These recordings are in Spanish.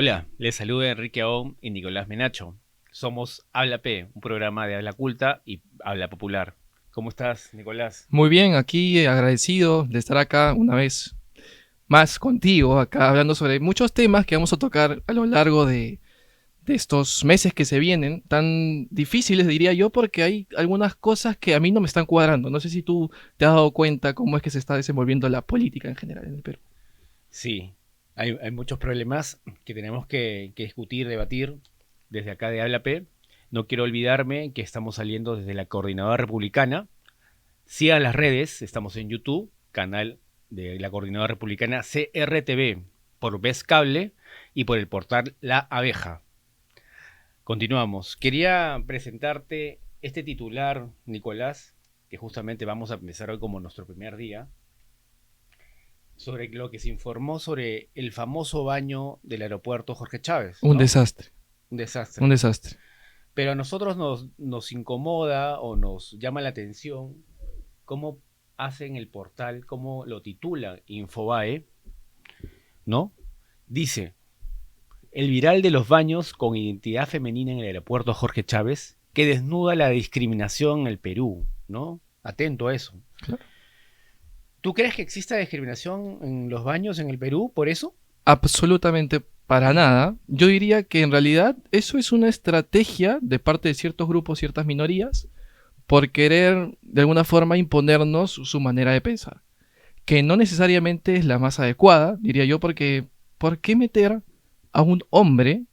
Hola, les saluda Enrique Aón y Nicolás Menacho. Somos Habla P, un programa de habla culta y habla popular. ¿Cómo estás, Nicolás? Muy bien, aquí agradecido de estar acá una vez más contigo, acá hablando sobre muchos temas que vamos a tocar a lo largo de estos meses que se vienen, tan difíciles diría yo, porque hay algunas cosas que a mí no me están cuadrando. No sé si tú te has dado cuenta cómo es que se está desenvolviendo la política en general en el Perú. Sí, hay muchos problemas que tenemos que discutir, debatir desde acá de Habla P. No quiero olvidarme que estamos saliendo desde la Coordinadora Republicana. Sigan las redes, estamos en YouTube, canal de la Coordinadora Republicana CRTV, por Vez Cable y por el portal La Abeja. Continuamos. Quería presentarte este titular, Nicolás, que justamente vamos a empezar hoy como nuestro primer día, sobre lo que se informó sobre el famoso baño del aeropuerto Jorge Chávez, Un ¿no? desastre, Un un desastre. desastre. Pero a nosotros nos incomoda o nos llama la atención cómo hacen el portal, cómo lo titula Infobae, ¿no? Dice, el viral de los baños con identidad femenina en el aeropuerto Jorge Chávez, que desnuda la discriminación en el Perú, ¿no? Atento a eso. Claro. ¿Tú crees que exista discriminación en los baños en el Perú por eso? Absolutamente para nada. Yo diría que en realidad eso es una estrategia de parte de ciertos grupos, ciertas minorías, por querer de alguna forma imponernos su manera de pensar, que no necesariamente es la más adecuada, diría yo, porque ¿por qué meter a un hombre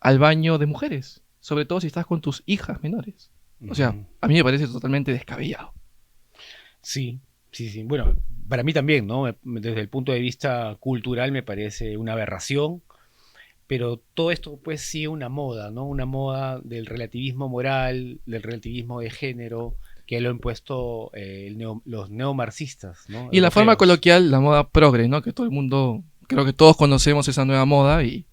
al baño de mujeres? Sobre todo si estás con tus hijas menores. O sea, Ujú. a mí me parece totalmente descabellado. Sí, sí, sí. Bueno, para mí también, ¿no? Desde el punto de vista cultural me parece una aberración, pero todo esto pues sigue una moda, ¿no? Una moda del relativismo moral, del relativismo de género, que lo han impuesto los neomarxistas, ¿no? Y la forma Europeos. coloquial, la moda progre, ¿no? Que todo el mundo, creo que todos conocemos esa nueva moda y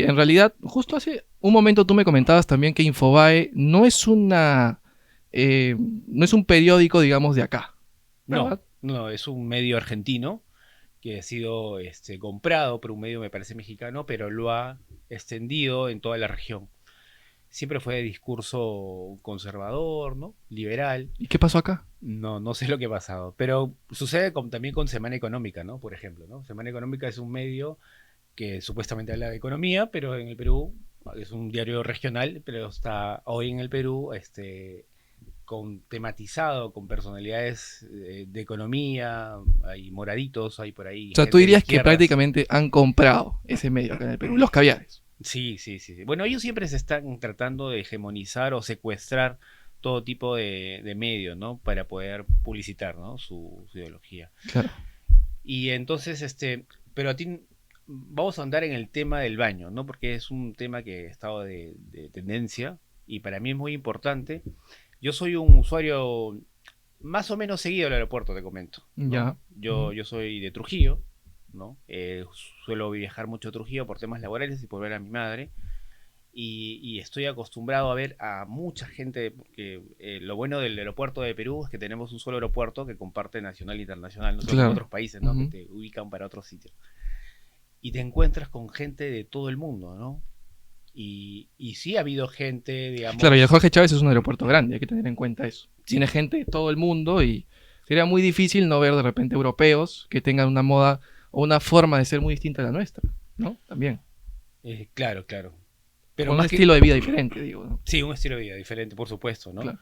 en realidad, justo hace un momento tú me comentabas también que Infobae no es no es un periódico, digamos, de acá, No, ¿verdad? no, es un medio argentino que ha sido comprado por un medio, me parece mexicano, pero lo ha extendido en toda la región. Siempre fue de discurso conservador, ¿no? Liberal. ¿Y qué pasó acá? No, no sé lo que ha pasado, pero sucede también con Semana Económica, ¿no? Por ejemplo, ¿no? Semana Económica es un medio que supuestamente habla de economía, pero en el Perú es un diario regional, pero está hoy en el Perú con tematizado con personalidades de economía, hay moraditos, hay por ahí O sea, tú gente de dirías que izquierdas. prácticamente han comprado ese medio acá en el Perú, los caviares. Sí, sí, sí, sí. Bueno, ellos siempre se están tratando de hegemonizar o secuestrar todo tipo de medios, ¿no? Para poder publicitar, ¿no? Su ideología. Claro. Y entonces, pero a ti vamos a andar en el tema del baño, ¿no? Porque es un tema que ha estado de tendencia y para mí es muy importante. Yo soy un usuario más o menos seguido del aeropuerto, te comento, ¿no? Ya. Yo, Ujú. yo soy de Trujillo, ¿no? Suelo viajar mucho a Trujillo por temas laborales y por ver a mi madre. Y estoy acostumbrado a ver a mucha gente, porque lo bueno del aeropuerto de Perú es que tenemos un solo aeropuerto que comparte nacional e internacional, no son como Claro. otros países, ¿no? Que Ujú. te ubican para otros sitios. Y te encuentras con gente de todo el mundo, ¿no? Y sí ha habido gente, Claro, y el digamos, Jorge Chávez es un aeropuerto grande, hay que tener en cuenta eso. sí, Tiene gente de todo el mundo y sería muy difícil no ver de repente europeos que tengan una moda o una forma de ser muy distinta a la nuestra, ¿no? También. claro, claro. Pero Con un más que, estilo de vida diferente, digo, ¿no? sí, un estilo de vida diferente, por supuesto, ¿no? Claro.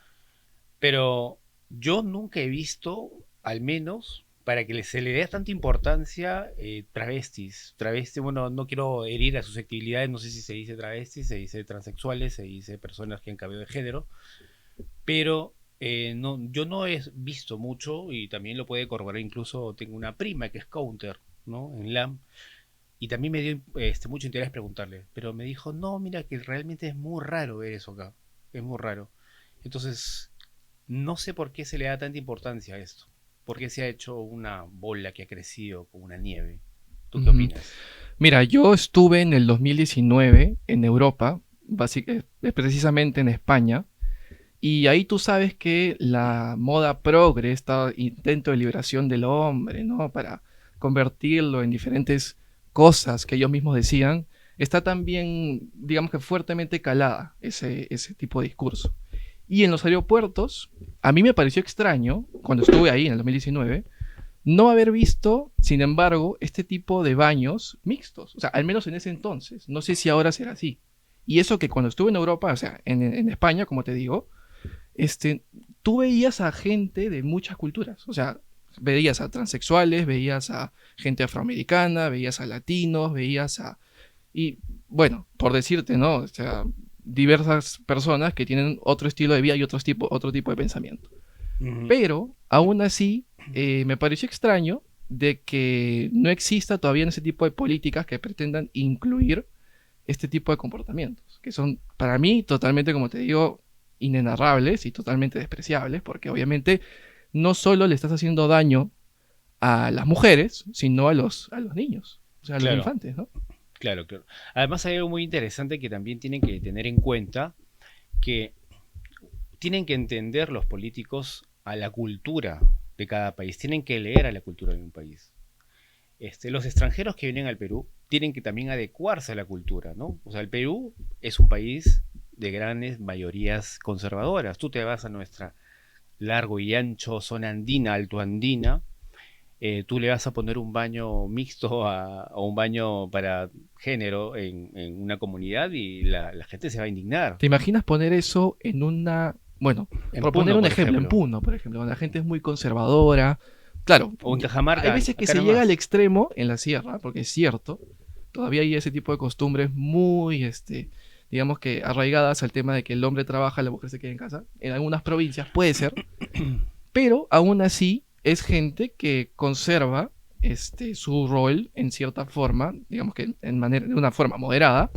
Pero yo nunca he visto, al menos, para que se le dé tanta importancia, travestis. Travestis, bueno, no quiero herir a susceptibilidades, no sé si se dice travestis, se dice transexuales, se dice personas que han cambiado de género, pero no, yo no he visto mucho y también lo puede corroborar, incluso tengo una prima que es counter, ¿no? En LAM. Y también me dio mucho interés preguntarle, pero me dijo, no, mira que realmente es muy raro ver eso acá, es muy raro. Entonces, no sé por qué se le da tanta importancia a esto. ¿Por qué se ha hecho una bola que ha crecido como una nieve? ¿Tú qué Ujú. opinas? Mira, yo estuve en el 2019 en Europa, precisamente en España, y ahí tú sabes que la moda progre, este intento de liberación del hombre, ¿no? Para convertirlo en diferentes cosas que ellos mismos decían, está también, digamos que fuertemente calada ese tipo de discurso. Y en los aeropuertos, a mí me pareció extraño, cuando estuve ahí en el 2019, no haber visto, sin embargo, este tipo de baños mixtos. O sea, al menos en ese entonces. No sé si ahora será así. Y eso que cuando estuve en Europa, o sea, en España, como te digo, este, tú veías a gente de muchas culturas. O sea, veías a transexuales, veías a gente afroamericana, veías a latinos, veías a... Y bueno, por decirte, ¿no? O sea, diversas personas que tienen otro estilo de vida y otro tipo de pensamiento. Ujú. Pero, aún así, me pareció extraño de que no exista todavía ese tipo de políticas que pretendan incluir este tipo de comportamientos, que son para mí totalmente, como te digo, inenarrables y totalmente despreciables, porque obviamente no solo le estás haciendo daño a las mujeres, sino a los niños, o sea, a los Claro, infantes, ¿no? claro, claro. Además hay algo muy interesante que también tienen que tener en cuenta, que tienen que entender los políticos a la cultura de cada país, tienen que leer a la cultura de un país. Los extranjeros que vienen al Perú tienen que también adecuarse a la cultura, ¿no? O sea, el Perú es un país de grandes mayorías conservadoras. Tú te vas a nuestra largo y ancho zona andina, altoandina, tú le vas a poner un baño mixto o un baño para género en una comunidad y la gente se va a indignar. ¿Te imaginas poner eso en una, bueno, En por poner Puno, un por ejemplo, en ejemplo, Puno, por ejemplo, donde la gente es muy conservadora? Claro, o en hay Cajamarca, veces que acá se llega al nomás. extremo en la sierra, porque es cierto, todavía hay ese tipo de costumbres muy, digamos que arraigadas al tema de que el hombre trabaja, la mujer se queda en casa. En algunas provincias puede ser, pero aún así es gente que conserva su rol en cierta forma, digamos que de una forma moderada,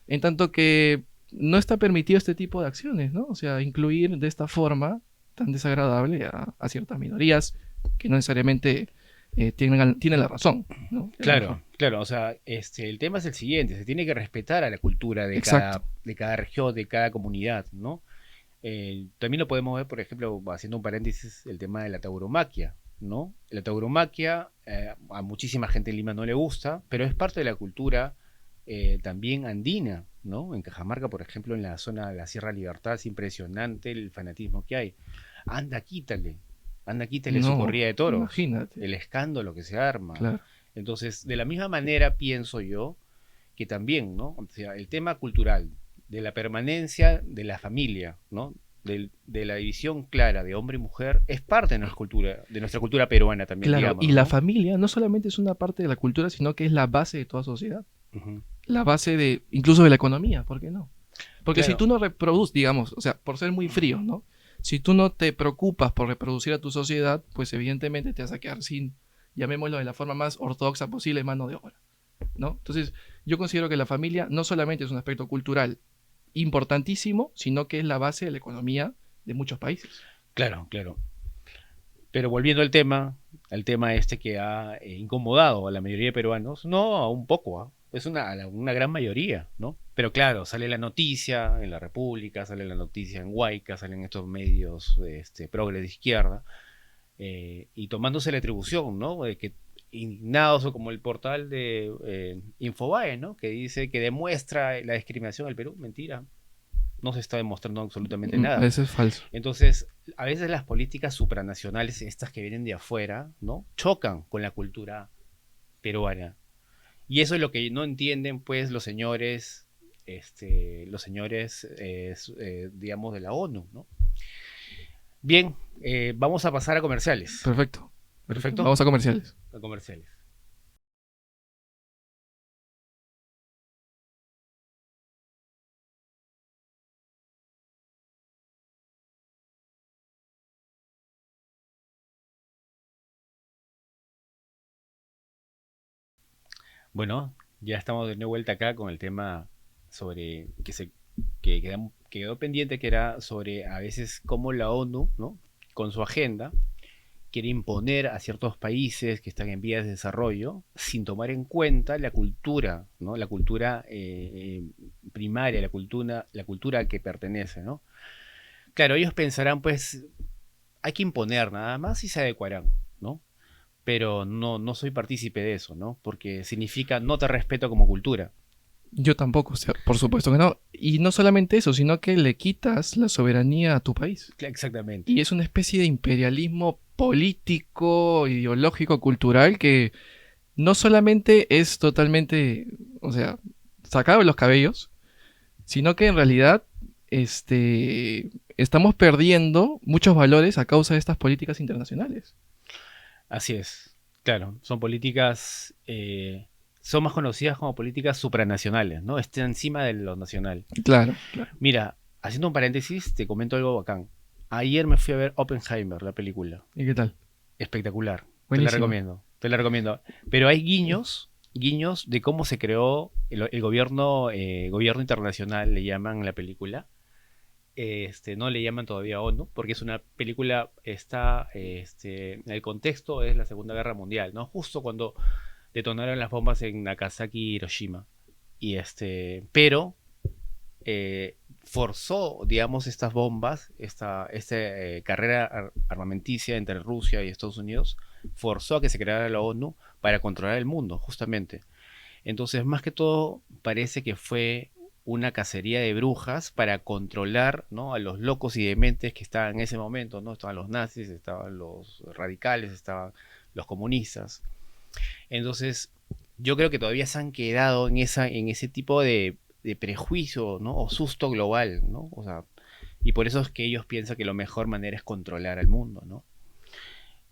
en tanto que no está permitido este tipo de acciones, ¿no? O sea, incluir de esta forma tan desagradable a ciertas minorías que no necesariamente tienen la razón, ¿no? De alguna Claro, forma. claro, o sea, el tema es el siguiente, se tiene que respetar a la cultura Exacto. de cada región, de cada comunidad, ¿no? También lo podemos ver, por ejemplo, haciendo un paréntesis, el tema de la tauromaquia, ¿no? La tauromaquia a muchísima gente en Lima no le gusta, pero es parte de la cultura también andina, ¿no? En Cajamarca, por ejemplo, en la zona de la Sierra Libertad, es impresionante el fanatismo que hay. Anda, quítale, anda, quítale su No, corrida de toros, imagínate. el escándalo que se arma. Claro. Entonces, de la misma manera pienso yo que también, ¿no? O sea, el tema cultural, de la permanencia de la familia, ¿no? De la división clara de hombre y mujer, es parte de nuestra cultura peruana también, Claro, y digámoslo, la ¿no? familia no solamente es una parte de la cultura, sino que es la base de toda sociedad. Ujú. La base de, incluso de la economía, ¿por qué no? Porque si tú Claro, no reproduces, digamos, o sea, por ser muy frío, ¿no? Si tú no te preocupas por reproducir a tu sociedad, pues evidentemente te vas a quedar sin, llamémoslo de la forma más ortodoxa posible, mano de obra, ¿no? Entonces, yo considero que la familia no solamente es un aspecto cultural importantísimo, sino que es la base de la economía de muchos países. claro, claro. Pero volviendo al tema este que ha incomodado a la mayoría de peruanos, no, a un poco, ¿ah? Es una gran mayoría, ¿no? Pero claro, sale la noticia en la República, sale la noticia en Huayca, salen estos medios progre de izquierda, y tomándose la atribución, ¿no? De que indignados o como el portal de Infobae, ¿no? Que dice que demuestra la discriminación del Perú. Mentira, no se está demostrando absolutamente nada. Eso es falso. Entonces, a veces las políticas supranacionales, estas que vienen de afuera, ¿no? Chocan con la cultura peruana. Y eso es lo que no entienden, pues, los señores, digamos, de la ONU, ¿no? Bien, vamos a pasar a comerciales. Perfecto. Perfecto. ¿Perfecto? Vamos a comerciales. A comerciales. Bueno, ya estamos de vuelta acá con el tema sobre quedó pendiente, que era sobre a veces cómo la ONU, ¿no? Con su agenda quiere imponer a ciertos países que están en vías de desarrollo sin tomar en cuenta la cultura, ¿no? La cultura primaria, la cultura a que pertenece, ¿no? Claro, ellos pensarán, pues, hay que imponer nada más y se adecuarán, ¿no? Pero no, no soy partícipe de eso, ¿no? Porque significa no te respeto como cultura. Yo tampoco, o sea, por supuesto que no. Y no solamente eso, sino que le quitas la soberanía a tu país. Exactamente. Y es una especie de imperialismo político, ideológico, cultural que no solamente es totalmente, o sea, sacado de los cabellos, sino que en realidad estamos perdiendo muchos valores a causa de estas políticas internacionales. Así es. Claro, son políticas, son más conocidas como políticas supranacionales, ¿no? Está encima de lo nacional. Claro, claro. Mira, haciendo un paréntesis, te comento algo bacán. Ayer me fui a ver Oppenheimer, la película. ¿Y qué tal? Espectacular. Te la Buenísima. recomiendo. Te la recomiendo. Pero hay guiños de cómo se creó el gobierno, gobierno internacional, le llaman la película. No le llaman todavía ONU, porque es una película, está, el contexto es la Segunda Guerra Mundial, ¿no? Justo cuando detonaron las bombas en Nagasaki y Hiroshima. Pero forzó, digamos, estas bombas, esta carrera armamenticia entre Rusia y Estados Unidos, forzó a que se creara la ONU para controlar el mundo, justamente. Entonces, más que todo, parece que fue una cacería de brujas para controlar, ¿no?, a los locos y dementes que estaban en ese momento, ¿no? Estaban los nazis, estaban los radicales, estaban los comunistas. Entonces, yo creo que todavía se han quedado en ese tipo de prejuicio, ¿no? O susto global, ¿no? O sea, y por eso es que ellos piensan que la mejor manera es controlar al mundo, ¿no?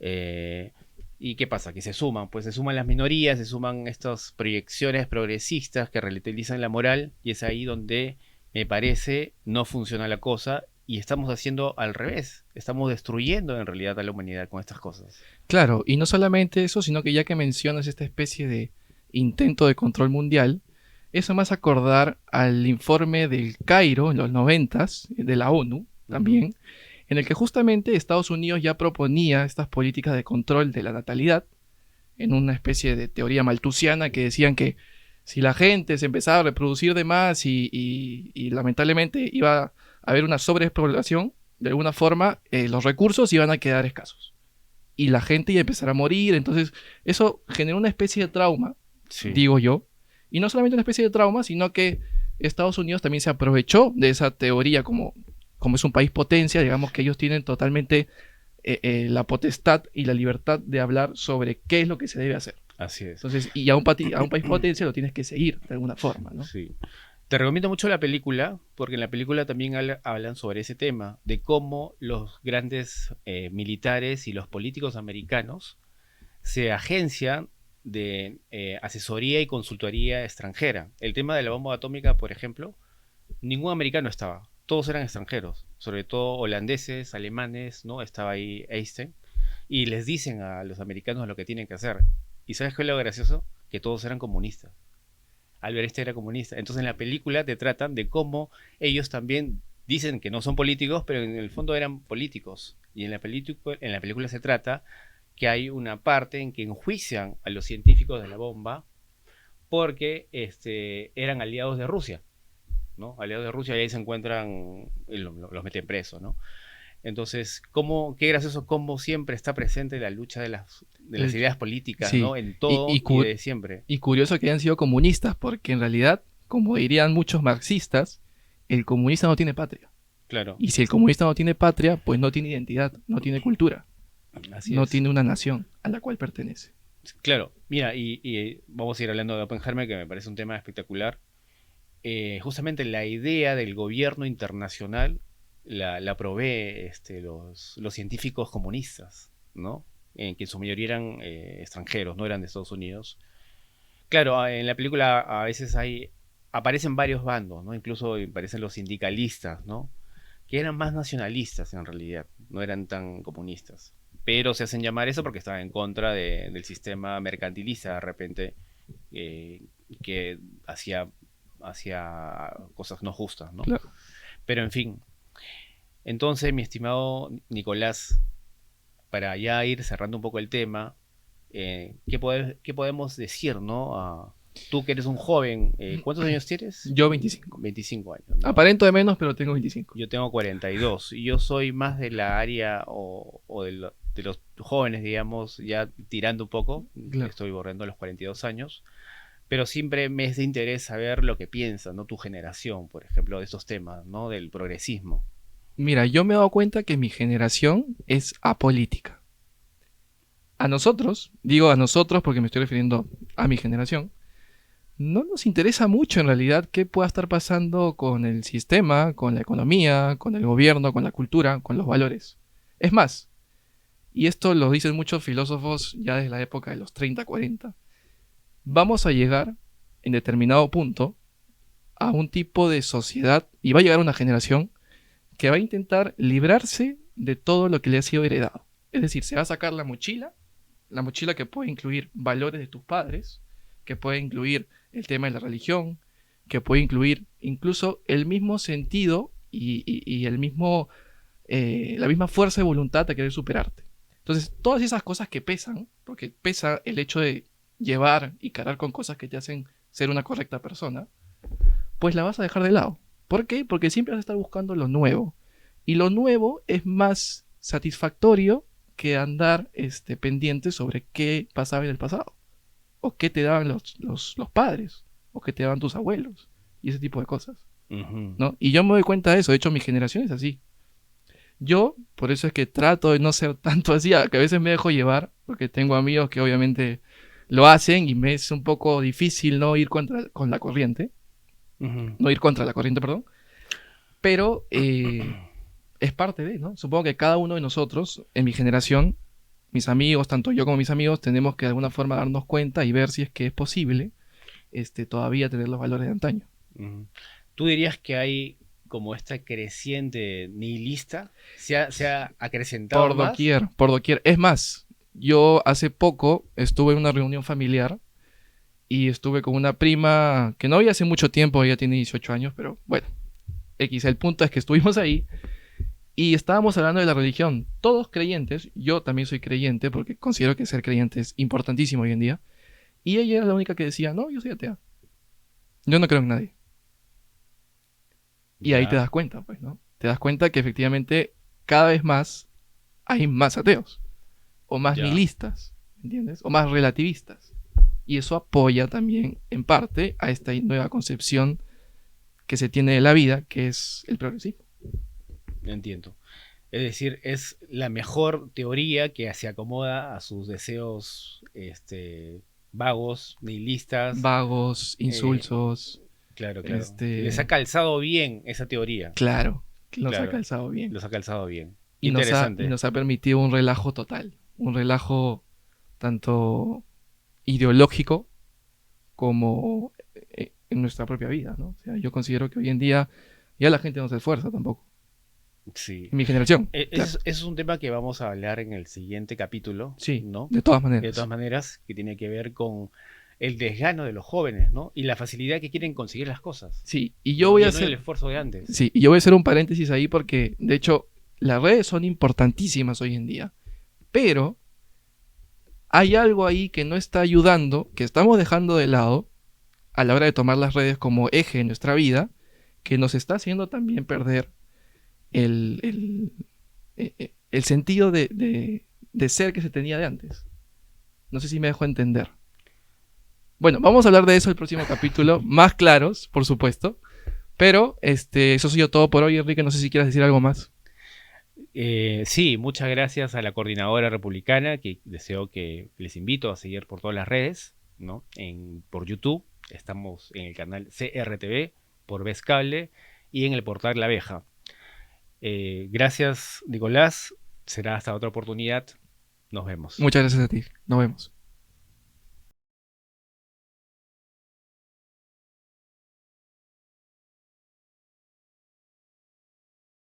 Eh, ¿Y qué pasa? Que se suman, pues se suman las minorías, se suman estas proyecciones progresistas que relativizan la moral, y es ahí donde me parece no funciona la cosa y estamos haciendo al revés, estamos destruyendo en realidad a la humanidad con estas cosas. Claro, y no solamente eso, sino que ya que mencionas esta especie de intento de control mundial, eso me hace acordar al informe del Cairo en los noventas, de la ONU Ujú. también, en el que justamente Estados Unidos ya proponía estas políticas de control de la natalidad, en una especie de teoría maltusiana que decían que si la gente se empezaba a reproducir de más y lamentablemente iba a haber una sobrepoblación, de alguna forma los recursos iban a quedar escasos y la gente iba a empezar a morir. Entonces, eso generó una especie de trauma, Sí, digo yo. Y no solamente una especie de trauma, sino que Estados Unidos también se aprovechó de esa teoría como es un país potencia, digamos que ellos tienen totalmente la potestad y la libertad de hablar sobre qué es lo que se debe hacer. así es. Entonces, y a un país potencia lo tienes que seguir de alguna forma, ¿no? Sí. Te recomiendo mucho la película, porque en la película también hablan sobre ese tema, de cómo los grandes militares y los políticos americanos se agencian de asesoría y consultoría extranjera. El tema de la bomba atómica, por ejemplo, ningún americano estaba, todos eran extranjeros, sobre todo holandeses, alemanes, ¿no? Estaba ahí Einstein, y les dicen a los americanos lo que tienen que hacer. ¿Y sabes qué es lo gracioso? Que todos eran comunistas. Albert Einstein era comunista. Entonces en la película te tratan de cómo ellos también dicen que no son políticos, pero en el fondo eran políticos. Y en la película se trata que hay una parte en que enjuician a los científicos de la bomba porque eran aliados de Rusia, ¿no? Aliados de Rusia y ahí se encuentran y los meten presos, ¿no? Entonces, qué gracioso cómo siempre está presente la lucha de las El- ideas políticas, sí, ¿no? En y, todo y, y cu- de siempre. y curioso que hayan sido comunistas, porque en realidad, como dirían muchos marxistas, el comunista no tiene patria. Claro, Y si el comunista no tiene patria, pues no tiene identidad, no tiene cultura, así no es. tiene una nación a la cual pertenece. Claro, mira, y vamos a ir hablando de Oppenheimer, que me parece un tema espectacular. Justamente la idea del gobierno internacional la provee los científicos comunistas, ¿no? En que en su mayoría eran extranjeros, no eran de Estados Unidos. Claro, en la película a veces aparecen varios bandos, ¿no? Incluso aparecen los sindicalistas, ¿no? Que eran más nacionalistas en realidad, no eran tan comunistas. Pero se hacen llamar eso porque estaban en contra del sistema mercantilista de repente, eh, que hacía cosas no justas, ¿no? Claro. Pero en fin, entonces, mi estimado Nicolás, para ya ir cerrando un poco el tema, qué podemos decir, ¿no? Tú que eres un joven, ¿cuántos años tienes? Yo 25. 25 años, ¿no? Aparento de menos, pero tengo 25. Yo tengo 42 y yo soy más de la área de los jóvenes, digamos, ya tirando un poco, Claro. estoy borrando los 42 años, pero siempre me es de interés saber lo que piensa, ¿no? Tu generación, por ejemplo, de estos temas, ¿no? Del progresismo. Mira, yo me he dado cuenta que mi generación es apolítica. A nosotros, digo a nosotros porque me estoy refiriendo a mi generación, no nos interesa mucho en realidad qué pueda estar pasando con el sistema, con la economía, con el gobierno, con la cultura, con los valores. Es más, y esto lo dicen muchos filósofos ya desde la época de los 30, 40, vamos a llegar en determinado punto a un tipo de sociedad y va a llegar una generación que va a intentar librarse de todo lo que le ha sido heredado. Es decir, se va a sacar la mochila que puede incluir valores de tus padres, que puede incluir el tema de la religión, que puede incluir incluso el mismo sentido y el mismo, la misma fuerza de voluntad de querer superarte. Entonces, todas esas cosas que pesan, porque pesa el hecho de llevar y cargar con cosas que te hacen ser una correcta persona, pues la vas a dejar de lado. ¿Por qué? Porque siempre vas a estar buscando lo nuevo. Y lo nuevo es más satisfactorio que andar pendiente sobre qué pasaba en el pasado. O qué te daban los padres. O qué te daban tus abuelos. Y ese tipo de cosas. Ujú. ¿No? Y yo me doy cuenta de eso. De hecho, mi generación es así. Yo, por eso es que trato de no ser tanto así, que a veces me dejo llevar, porque tengo amigos que obviamente lo hacen y me es un poco difícil no ir con la corriente, Ujú. no ir contra la corriente, perdón, pero es parte de, ¿no? Supongo que cada uno de nosotros, en mi generación, mis amigos, tanto yo como mis amigos, tenemos que de alguna forma darnos cuenta y ver si es que es posible todavía tener los valores de antaño. Ujú. ¿Tú dirías que hay como esta creciente nihilista? ¿Se ha acrecentado Por más? doquier, por doquier. Es más, yo hace poco estuve en una reunión familiar y estuve con una prima que no había hace mucho tiempo, ella tiene 18 años, pero bueno, X, el punto es que estuvimos ahí y estábamos hablando de la religión, todos creyentes, yo también soy creyente porque considero que ser creyente es importantísimo hoy en día, y ella era la única que decía, no, yo soy atea, yo no creo en nadie. Y ahí te Ya, das cuenta, pues, ¿no? Te das cuenta que efectivamente cada vez más hay más ateos, o más ya. nihilistas, ¿entiendes? O más relativistas. Y eso apoya también, en parte, a esta nueva concepción que se tiene de la vida, que es el progresismo. Entiendo. Es decir, es la mejor teoría que se acomoda a sus deseos vagos, nihilistas. Vagos, eh, insulsos, claro, claro. Les ha este, calzado bien esa teoría. claro, que nos ha Claro, calzado bien. los ha calzado bien. Y Interesante. nos ha permitido un relajo total, un relajo tanto ideológico como en nuestra propia vida, ¿no? O sea, yo considero que hoy en día ya la gente no se esfuerza tampoco. Sí. En mi generación, claro. Ese es un tema que vamos a hablar en el siguiente capítulo, Sí, ¿no? de todas De maneras. todas maneras, que tiene que ver con el desgano de los jóvenes, ¿no? Y la facilidad que quieren conseguir las cosas, Sí, y yo ¿no? voy a Ya no el hacer, esfuerzo de antes. sí, y yo voy a hacer un paréntesis ahí porque, de hecho, las redes son importantísimas hoy en día, pero hay algo ahí que no está ayudando, que estamos dejando de lado a la hora de tomar las redes como eje de nuestra vida, que nos está haciendo también perder el sentido de ser que se tenía de antes. No sé si me dejo entender. Bueno, vamos a hablar de eso el próximo capítulo, más claros, por supuesto. Pero eso ha sido todo por hoy, Enrique. No sé si quieres decir algo más. Sí, muchas gracias a la Coordinadora Republicana, que deseo que les invito a seguir por todas las redes, ¿no? Por YouTube, estamos en el canal CRTV, por Vez Cable y en el portal La Abeja. Gracias, Nicolás. Será hasta otra oportunidad. Nos vemos. Muchas gracias a ti. Nos vemos.